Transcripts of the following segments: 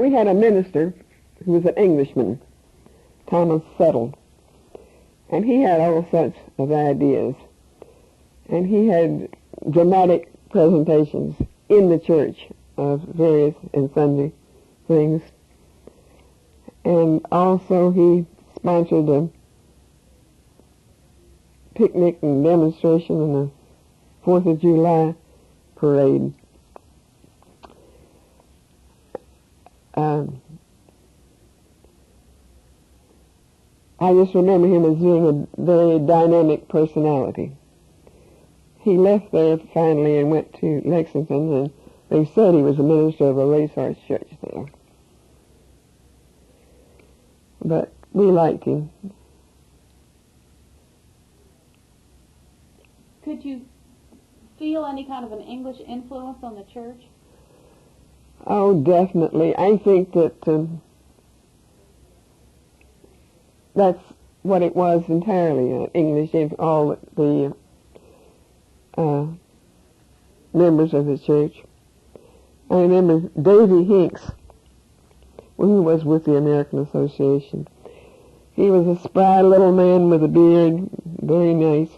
we had a minister who was an Englishman, Thomas Settle, and he had all sorts of ideas, and he had dramatic presentations in the church of various and sundry things, and also he sponsored a picnic and demonstration and a 4th of July parade. I just remember him as being a very dynamic personality. He left there finally and went to Lexington, and they said he was a minister of a racehorse church there. But we liked him. Could you feel any kind of an English influence on the church? Oh, definitely. I think that that's what it was entirely, English, all the members of the church. I remember Davy Hinks, who was with the American Association. He was a spry little man with a beard, very nice,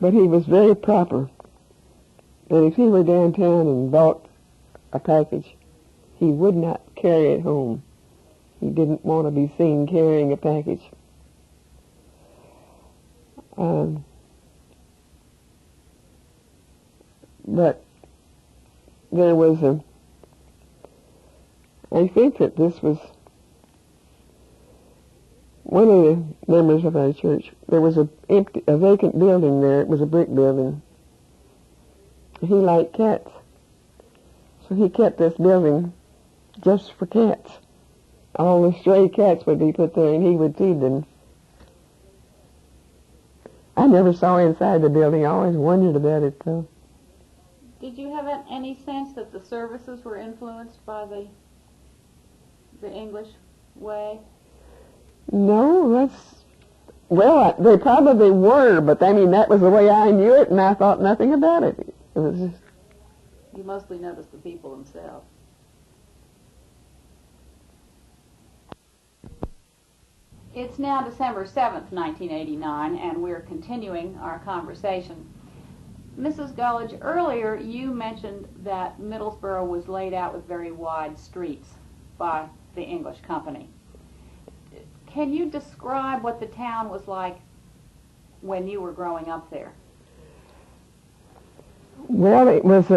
but he was very proper. And if he were downtown and bought a package, he would not carry it home. He didn't want to be seen carrying a package. But there was I think that this was one of the members of our church. There was a vacant building there. It was a brick building. He liked cats, so he kept this building just for cats. All the stray cats would be put there, and he would feed them. I never saw inside the building. I always wondered about it, though. Did you have any sense that the services were influenced by the English way? No, well, they probably were, but I mean, that was the way I knew it, and I thought nothing about it. It was just... You mostly noticed the people themselves. It's now December 7th, 1989, and we're continuing our conversation. Mrs. Gullidge, earlier you mentioned that Middlesboro was laid out with very wide streets by the English company. Can you describe what the town was like when you were growing up there? Well, it was,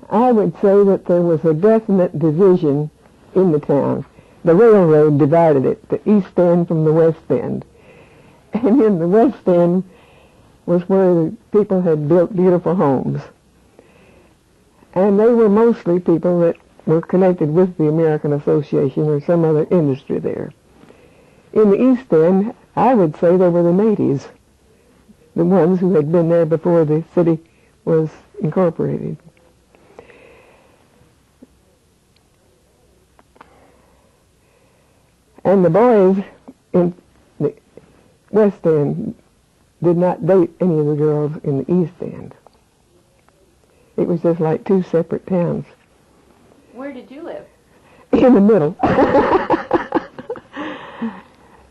I would say that there was a definite division in the town. The railroad divided it, the east end from the west end. And in the west end was where the people had built beautiful homes. And they were mostly people that were connected with the American Association or some other industry there. In the east end, I would say they were the natives, the ones who had been there before the city was incorporated. And the boys in the west end did not date any of the girls in the east end. It was just like two separate towns. Where did you live? In the middle.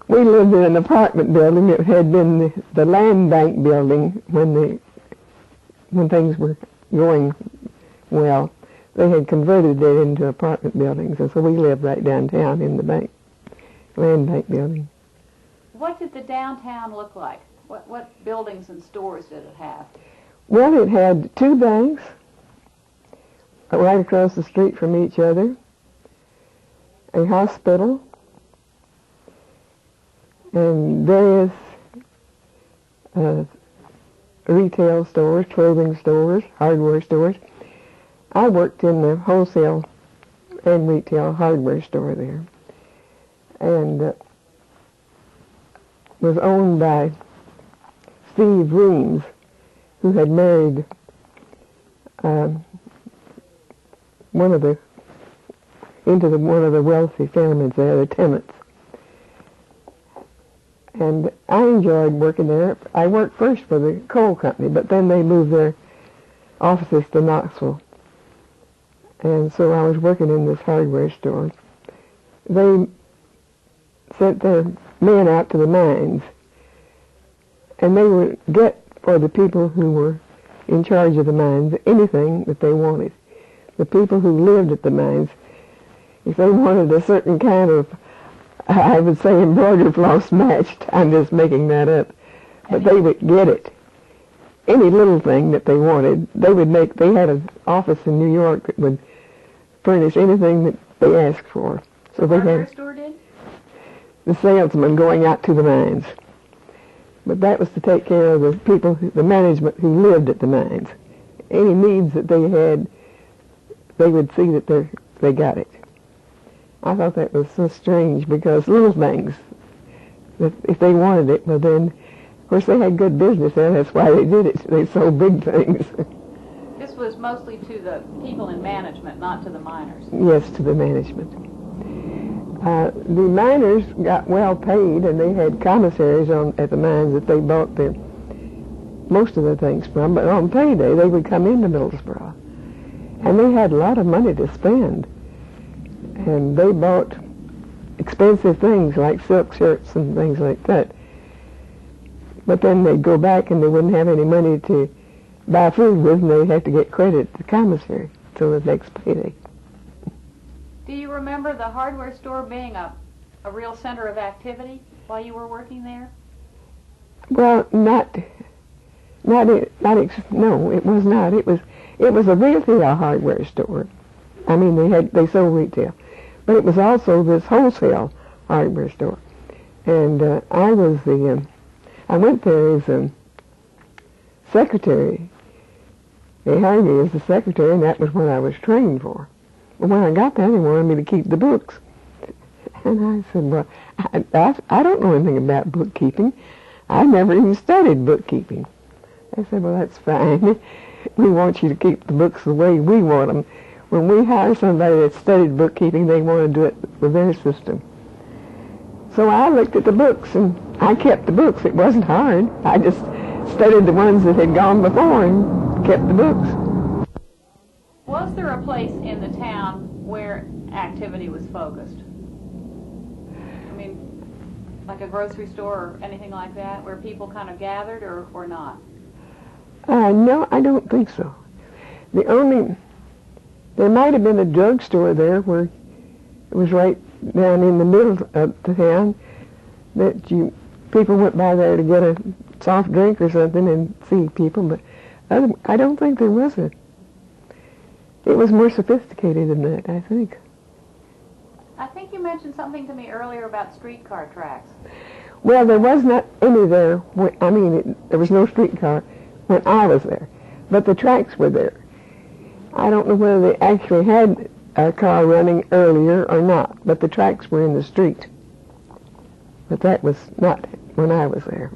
We lived in an apartment building. It had been the land bank building when things were going well. They had converted it into apartment buildings, and so we lived right downtown in the land bank building. What did the downtown look like? What buildings and stores did it have? Well, it had two banks right across the street from each other, a hospital, and various retail stores, clothing stores, hardware stores. I worked in the wholesale and retail hardware store there, and was owned by Steve Reams, who had married one of the wealthy families there, the Tennants. And I enjoyed working there. I worked first for the coal company, but then they moved their offices to Knoxville. And so I was working in this hardware store. They sent their men out to the mines, and they would get for the people who were in charge of the mines anything that they wanted. The people who lived at the mines, if they wanted a certain kind of, I would say, embroidered floss matched, I'm just making that up, but they would get it. Any little thing that they wanted, they would make. They had an office in New York that would furnish anything that they asked for. So they hardware had store did? the salesman going out to the mines. But that was to take care of the people, the management who lived at the mines. Any needs that they had, they would see that they got it. I thought that was so strange because little things, that if they wanted it, well then, of course they had good business there, that's why they did it. They sold big things. This was mostly to the people in management, not to the miners. Yes, to the management. The miners got well paid, and they had commissaries at the mines that they bought most of the things from. But on payday, they would come into Middlesboro, and they had a lot of money to spend. And they bought expensive things like silk shirts and things like that. But then they'd go back and they wouldn't have any money to buy food with, and they'd have to get credit to the commissary till the next payday. Do you remember the hardware store being a real center of activity while you were working there? Well, no, it was not. It was a retail hardware store. I mean, they sold retail, but it was also this wholesale hardware store. And I went there as a secretary. They hired me as a secretary, and that was what I was trained for. But when I got there, they wanted me to keep the books. And I said, well, I don't know anything about bookkeeping. I never even studied bookkeeping. They said, well, that's fine. We want you to keep the books the way we want them. When we hire somebody that studied bookkeeping, they want to do it with their system. So I looked at the books, and I kept the books. It wasn't hard. I just studied the ones that had gone before and kept the books. Was there a place in the town where activity was focused? I mean, like a grocery store or anything like that, where people kind of gathered, or not? No, I don't think so. There might have been a drugstore there where it was right down in the middle of the town that people went by there to get a soft drink or something and see people, but I don't think there was a. It was more sophisticated than that, I think. I think you mentioned something to me earlier about streetcar tracks. Well, there was not any there. There was no streetcar when I was there, but the tracks were there. I don't know whether they actually had a car running earlier or not, but the tracks were in the street. But that was not when I was there.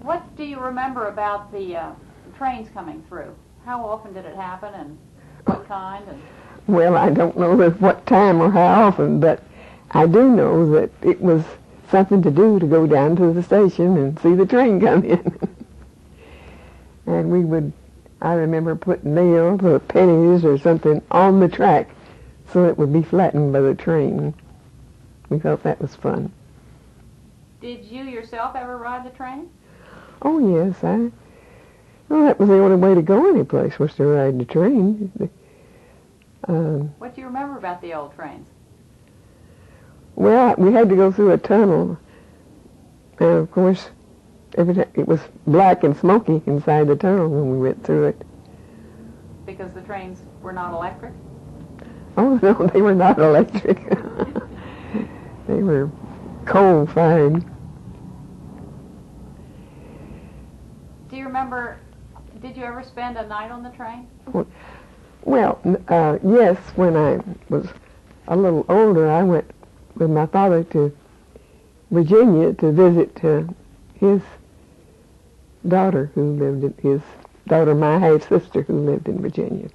What do you remember about the trains coming through? How often did it happen, and what kind? Well, I don't know at what time or how often, but I do know that it was something to do to go down to the station and see the train come in. And I remember putting nails or pennies or something on the track so it would be flattened by the train. We thought that was fun. Did you yourself ever ride the train? Oh, yes. Well, that was the only way to go any place, was to ride the train. What do you remember about the old trains? Well, we had to go through a tunnel. And, of course, it was black and smoky inside the tunnel when we went through it. Because the trains were not electric? Oh, no, they were not electric. They were coal-fired. Do you remember, did you ever spend a night on the train? Well, yes, when I was a little older, I went with my father to Virginia to visit his daughter my half-sister who lived in Virginia.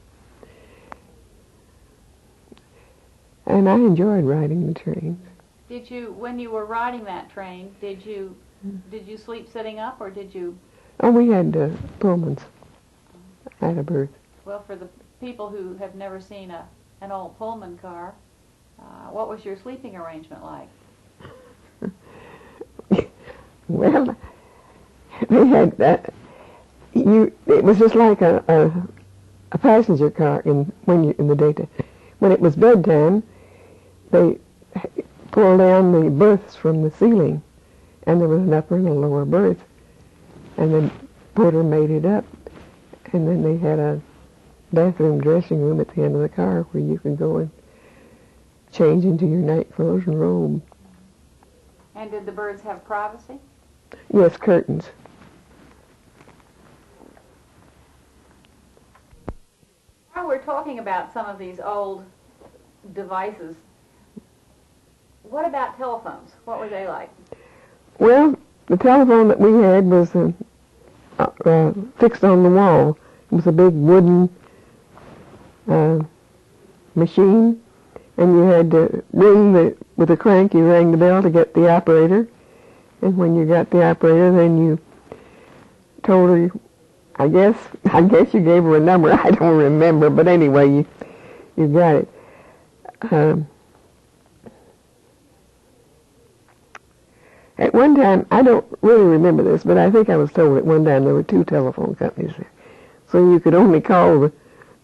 And I enjoyed riding the trains. Did you, when you were riding that train, did you sleep sitting up, or did you? Oh, we had Pullmans. I had a berth. Well, for the people who have never seen an old Pullman car, what was your sleeping arrangement like? Well, they had it was just like a passenger car in the daytime. When it was bedtime, they pulled down the berths from the ceiling, and there was an upper and a lower berth, and the porter made it up, and then they had a bathroom dressing room at the end of the car where you could go and change into your night clothes and robe. And did the birds have privacy? Yes, curtains. While we're talking about some of these old devices, what about telephones? What were they like? Well, the telephone that we had was fixed on the wall. It was a big wooden machine, and you had to with a crank, you rang the bell to get the operator, and when you got the operator, then you told her, I guess you gave her a number. I don't remember, but anyway, you got it. At one time, I don't really remember this, but I think I was told at one time there were 2 telephone companies there. So you could only call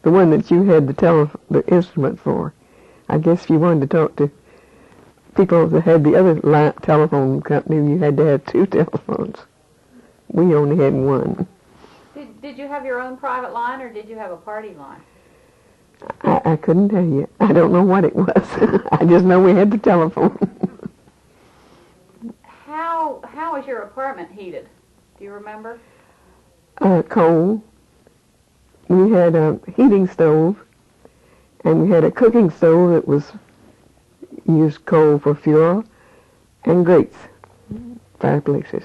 the one that you had the instrument for. I guess if you wanted to talk to people that had the other telephone company, you had to have 2 telephones. We only had 1. Did you have your own private line, or did you have a party line? I couldn't tell you. I don't know what it was. I just know we had the telephone. How was your apartment heated? Do you remember? Coal. We had a heating stove, and we had a cooking stove that used coal for fuel, and grates, fireplaces.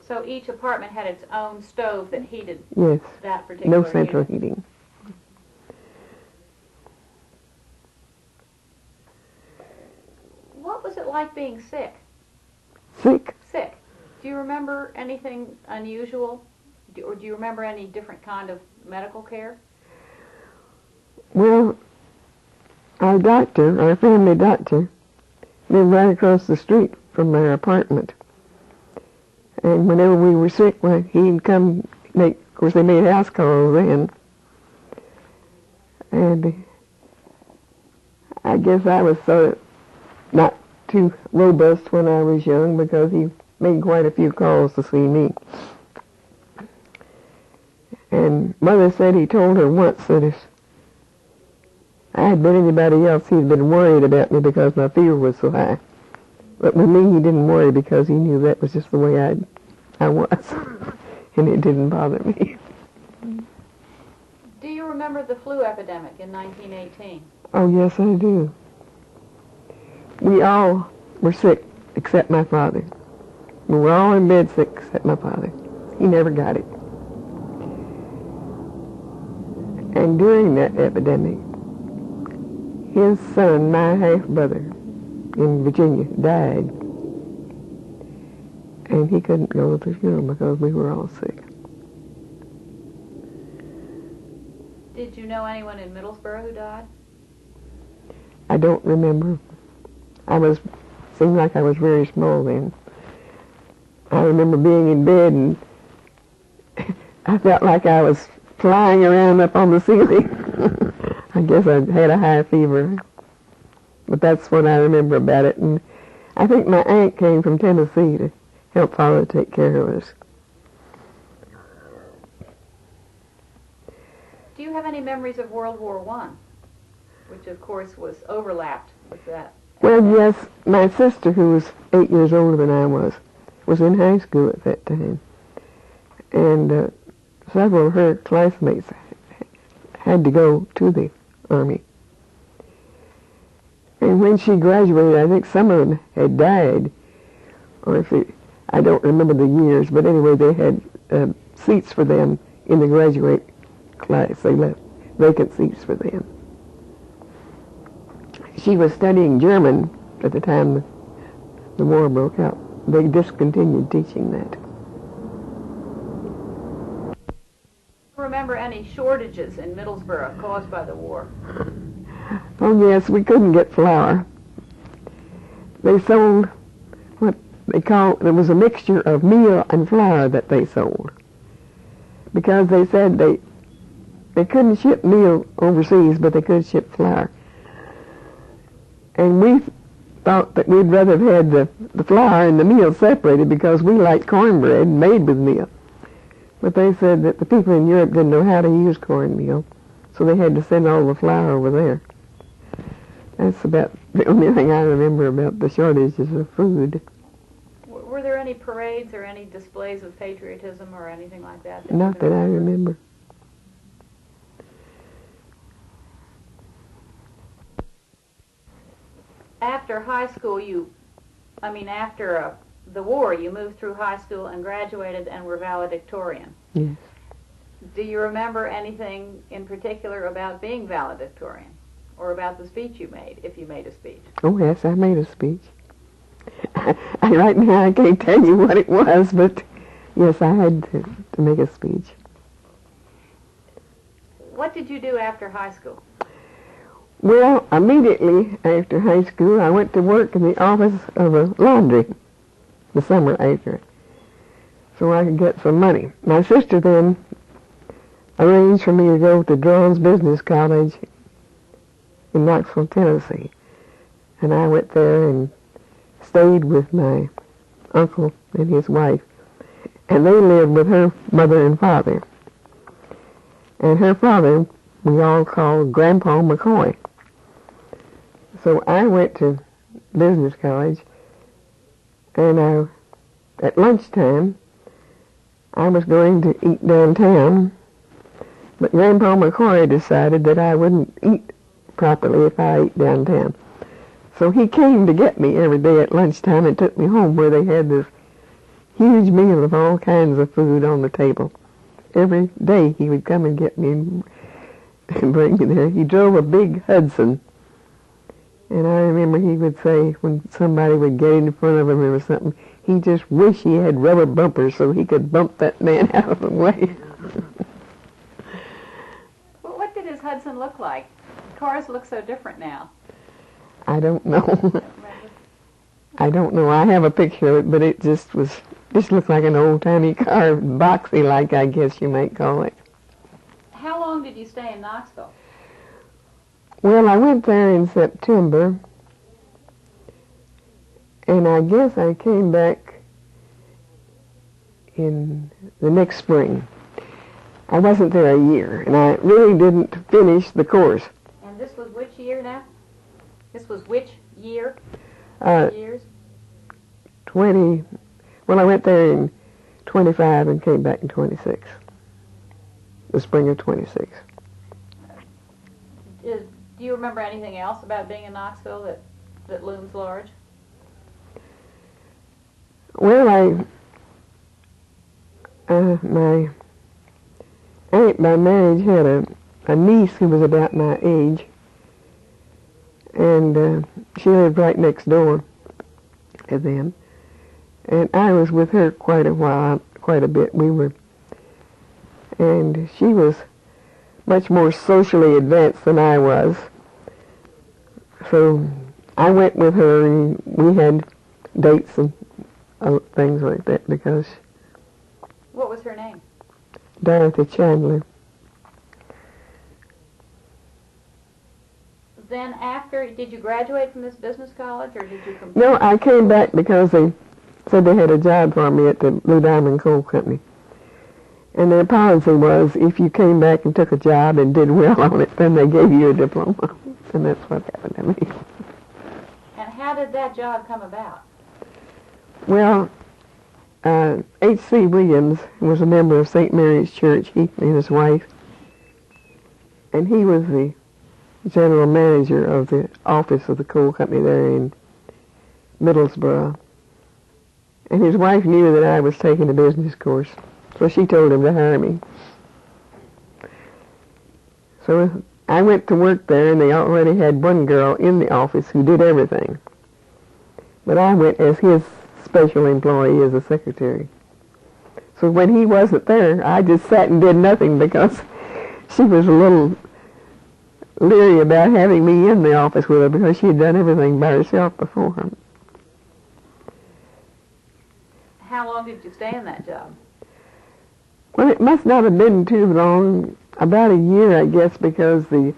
So each apartment had its own stove that heated yes. that particular No central heating. What was it like being sick? Sick? Sick. Do you remember anything unusual? Or do you remember any different kind of medical care? Well, our family doctor, lived right across the street from our apartment. And whenever we were sick, he'd come of course they made house calls then. And I guess I was sort of not too robust when I was young, because he made quite a few calls to see me. And Mother said he told her once that if I had been anybody else, he'd been worried about me because my fever was so high. But with me, he didn't worry because he knew that was just the way I was, and it didn't bother me. Do you remember the flu epidemic in 1918? Oh, yes, I do. We all were sick except my father. We were all in bed sick except my father. He never got it. And during that epidemic, his son, my half-brother, in Virginia, died. And he couldn't go to the funeral because we were all sick. Did you know anyone in Middlesboro who died? I don't remember. Seemed like I was very small then. I remember being in bed and I felt like I was flying around up on the ceiling. I guess I had a high fever. But that's what I remember about it. And I think my aunt came from Tennessee to help Father take care of us. Do you have any memories of World War I, which of course was overlapped with that? Well, yes, my sister, who was 8 years older than I was in high school at that time. And several of her classmates had to go to the Army. And when she graduated, I think some of them had died, or I don't remember the years, but anyway, they had seats for them in the graduate class. They left vacant seats for them. She was studying German at the time the war broke out. They discontinued teaching that. Remember any shortages in Middlesboro caused by the war? Oh, yes, we couldn't get flour. They sold what they called, there was a mixture of meal and flour that they sold. Because they said they couldn't ship meal overseas, but they could ship flour. And we thought that we'd rather have had the flour and the meal separated because we liked cornbread made with meal. But they said that the people in Europe didn't know how to use cornmeal, so they had to send all the flour over there. That's about the only thing I remember about the shortages of food. Were there any parades or any displays of patriotism or anything like that? Not that I remember. After high school, after the war, you moved through high school and graduated and were valedictorian. Yes. Do you remember anything in particular about being valedictorian or about the speech you made, if you made a speech? Oh, yes, I made a speech. Right now I can't tell you what it was, but yes, I had to make a speech. What did you do after high school? Well, immediately after high school, I went to work in the office of a laundry the summer after, so I could get some money. My sister then arranged for me to go to Drones Business College in Knoxville, Tennessee, and I went there and stayed with my uncle and his wife, and they lived with her mother and father. And her father we all called Grandpa McCoy. So I went to business college, and at lunchtime I was going to eat downtown, but Grandpa McCoy decided that I wouldn't eat properly if I ate downtown. So he came to get me every day at lunchtime and took me home where they had this huge meal of all kinds of food on the table. Every day he would come and get me and bring me there. He drove a big Hudson. And I remember he would say when somebody would get in front of him or something, he just wished he had rubber bumpers so he could bump that man out of the way. Well, what did his Hudson look like? Cars look so different now. I don't know. I don't know. I have a picture of it, but it just looked like an old-timey car, boxy-like, I guess you might call it. How long did you stay in Knoxville? Well, I went there in September, and I guess I came back in the next spring. I wasn't there a year, and I really didn't finish the course. And this was which year now? This was which year? Years? Well, I went there in 25 and came back in 26. The spring of 26. Do you remember anything else about being in Knoxville that looms large? Well, my aunt by marriage had a niece who was about my age, and she lived right next door to them. And I was with her quite a bit. And she was much more socially advanced than I was. So I went with her, and we had dates and things like that because... What was her name? Dorothy Chandler. Then did you graduate from this business college, or did you complete? No, I came back because they said they had a job for me at the Blue Diamond Coal Company. And their policy was if you came back and took a job and did well on it, then they gave you a diploma. And that's what happened to me. And how did that job come about? Well, H.C. Williams was a member of St. Mary's Church, he and his wife. And he was the general manager of the office of the coal company there in Middlesboro. And his wife knew that I was taking a business course, so she told him to hire me. So I went to work there, and they already had one girl in the office who did everything. But I went as his special employee as a secretary. So when he wasn't there, I just sat and did nothing because she was a little leery about having me in the office with her because she had done everything by herself before. How long did you stay in that job? Well, it must not have been too long, about a year, I guess, because the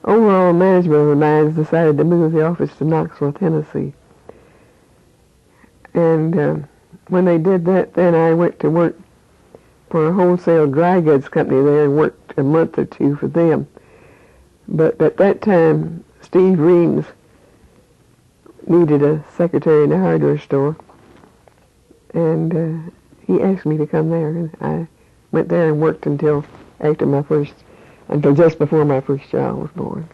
overall management of the mines decided to move the office to Knoxville, Tennessee. And when they did that, then I went to work for a wholesale dry goods company there and worked a month or two for them. But at that time, Steve Reams needed a secretary in a hardware store, and he asked me to come there, and I went there and worked until just before my first child was born.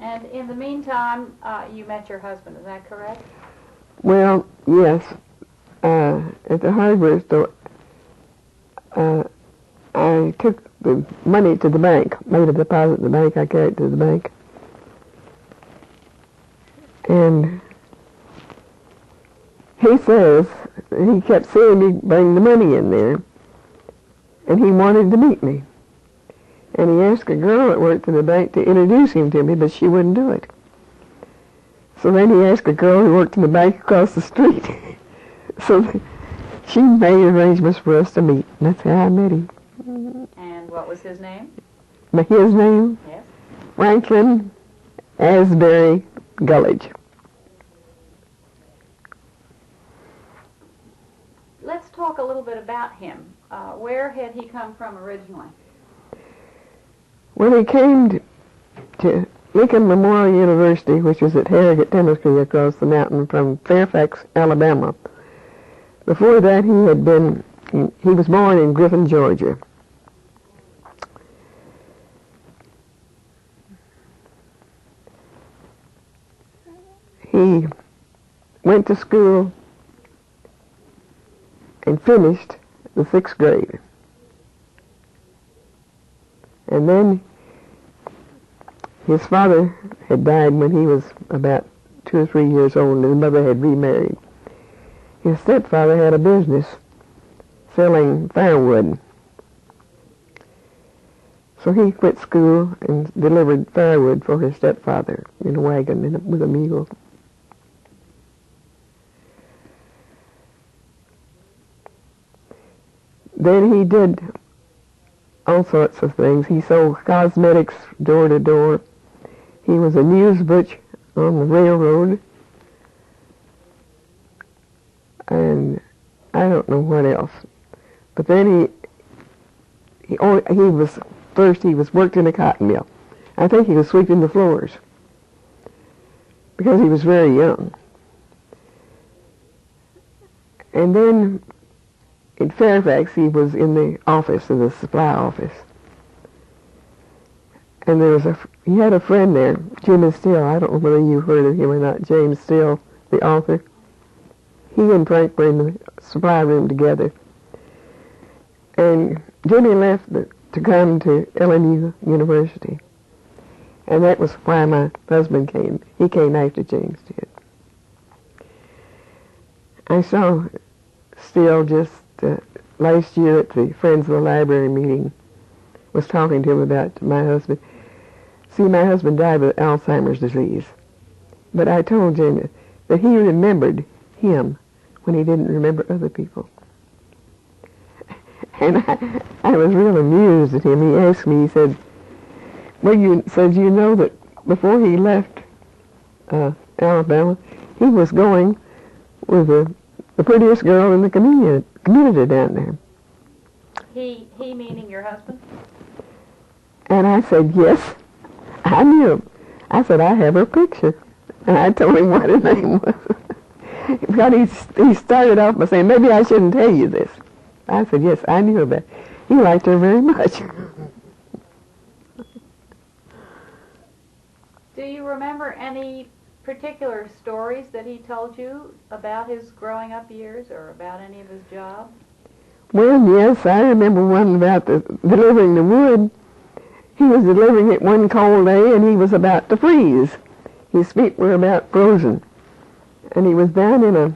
And in the meantime, you met your husband, is that correct? Well, yes. At the hardware store, I took the money to the bank, made a deposit in the bank, I carried it to the bank. And he says, he kept seeing me bring the money in there, and he wanted to meet me. And he asked a girl that worked in the bank to introduce him to me, but she wouldn't do it. So then he asked a girl who worked in the bank across the street. So she made arrangements for us to meet, and that's how I met him. And what was his name? His name? Yes. Franklin Asbury Gullidge. Let's talk a little bit about him. Where had he come from originally? Well, he came to Lincoln Memorial University, which was at Harrogate, Tennessee, across the mountain from Fairfax, Alabama. Before that, he was born in Griffin, Georgia. He went to school and finished the 6th grade. And then his father had died when he was about 2 or 3 years old, and his mother had remarried. His stepfather had a business selling firewood. So he quit school and delivered firewood for his stepfather in a wagon with a mule. Then he did all sorts of things. He sold cosmetics door to door. He was a news butcher on the railroad. And I don't know what else. But then he worked in a cotton mill. I think he was sweeping the floors because he was very young. And then in Fairfax, he was in the office, in the supply office. And he had a friend there, Jimmy Steele. I don't know whether you've heard of him or not, James Steele, the author. He and Frank were in the supply room together. And Jimmy left to come to LMU University. And that was why my husband came. He came after James did. I saw Steele just last year at the Friends of the Library meeting, was talking to him about my husband. See, my husband died with Alzheimer's disease. But I told Jamie that he remembered him when he didn't remember other people. And I was real amused at him. He asked me, he said, well, you know that before he left Alabama, he was going with the prettiest girl in the community down there. He meaning your husband? And I said, yes, I knew him. I said, I have her picture. And I told him what her name was. Because he started off by saying, maybe I shouldn't tell you this. I said, yes, I knew about it. He liked her very much. Do you remember any particular stories that he told you about his growing up years or about any of his jobs? Well, yes, I remember one about delivering the wood. He was delivering it one cold day, and he was about to freeze. His feet were about frozen. And he was down in a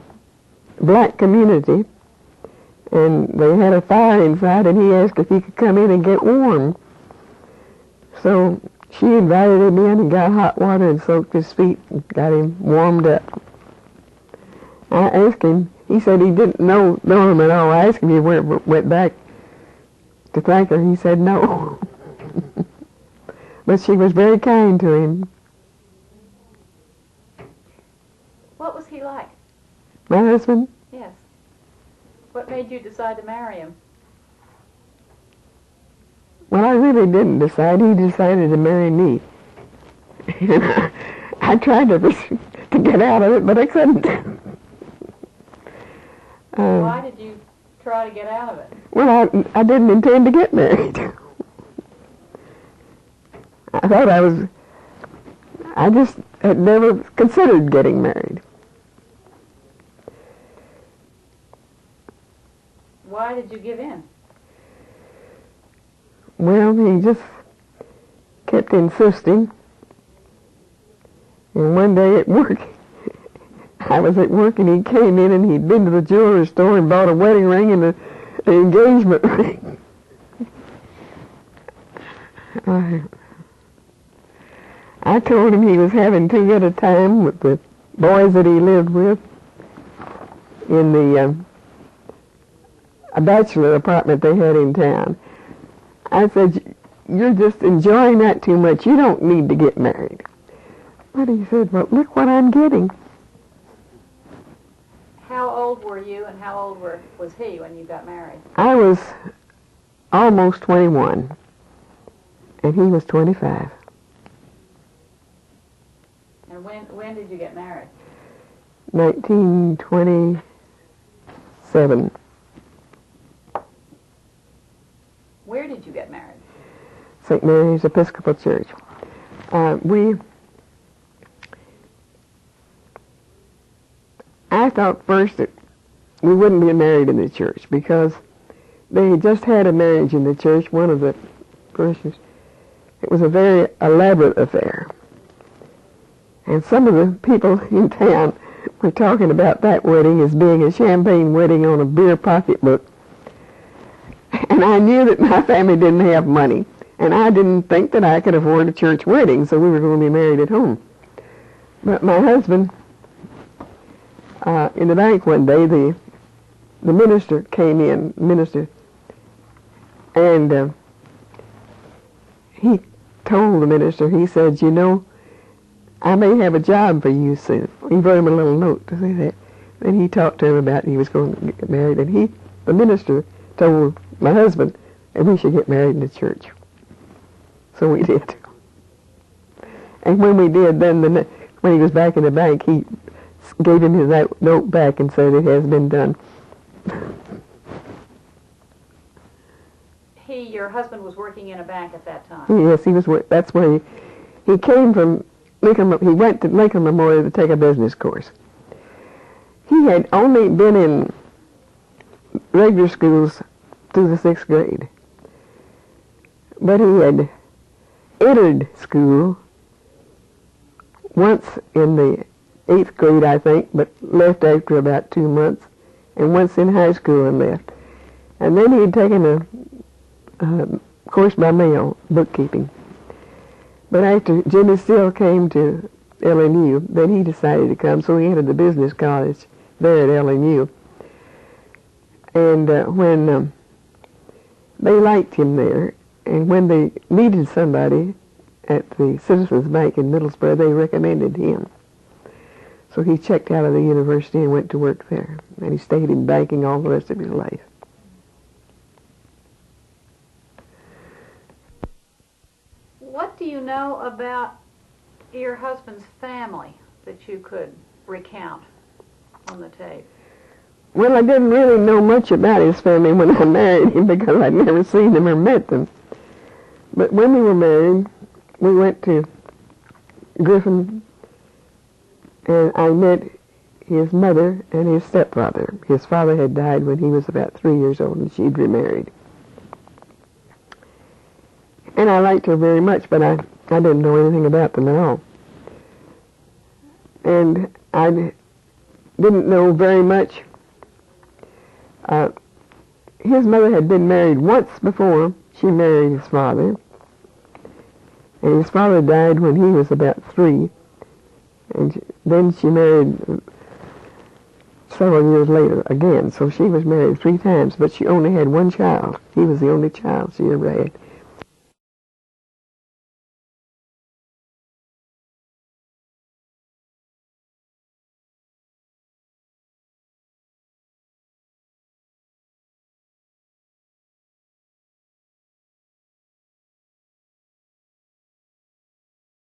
black community, and they had a fire inside, and he asked if he could come in and get warm. So she invited him in and got hot water and soaked his feet and got him warmed up. I asked him, he said he didn't know him at all. I asked him if he went back to thank her. He said no. But she was very kind to him. What was he like? My husband? Yes. What made you decide to marry him? Well, I really didn't decide. He decided to marry me. And I tried to get out of it, but I couldn't. Why did you try to get out of it? Well, I didn't intend to get married. I just had never considered getting married. Why did you give in? Well, he just kept insisting. And one day at work, I was at work and he came in and he'd been to the jewelry store and bought a wedding ring and an engagement ring. I told him he was having too good a time with the boys that he lived with in the a bachelor apartment they had in town. I said, you're just enjoying that too much. You don't need to get married. But he said, well, look what I'm getting. How old were you and how old was he when you got married? I was almost 21, and he was 25. And when did you get married? 1927. Where did you get married? St. Mary's Episcopal Church. I thought first that we wouldn't be married in the church because they had just had a marriage in the church, one of the parishioners. It was a very elaborate affair. And some of the people in town were talking about that wedding as being a champagne wedding on a beer pocketbook. And I knew that my family didn't have money, and I didn't think that I could afford a church wedding, so we were going to be married at home. But my husband, in the bank one day, the minister came in, and he told the minister, he said, you know, I may have a job for you soon. He wrote him a little note to say that. Then he talked to him about he was going to get married, and the minister told my husband that we should get married in the church. So we did. And when we did, then when he was back in the bank, he gave him his note back and said it has been done. Your husband was working in a bank at that time? Yes, he was. That's where he came from. Lincoln. He went to Lincoln Memorial to take a business course. He had only been in regular schools through the 6th grade, but he had entered school once in the 8th grade, I think, but left after about 2 months, and once in high school and left. And then he had taken a course by mail, bookkeeping. But after Jimmy Steele came to LNU, then he decided to come, so he entered the business college there at LNU. And when they liked him there, and when they needed somebody at the Citizens Bank in Middlesboro, they recommended him. So he checked out of the university and went to work there. And he stayed in banking all the rest of his life. What do you know about your husband's family that you could recount on the tape? Well, I didn't really know much about his family when I married him because I'd never seen them or met them. But when we were married, we went to Griffin, and I met his mother and his stepfather. His father had died when he was about 3 years old, and she'd remarried. And I liked her very much, but I didn't know anything about them at all. And I didn't know very much his mother had been married once before she married his father, and his father died when he was about 3, and then she married several years later again. So she was married 3 times, but she only had one child. He was the only child she ever had.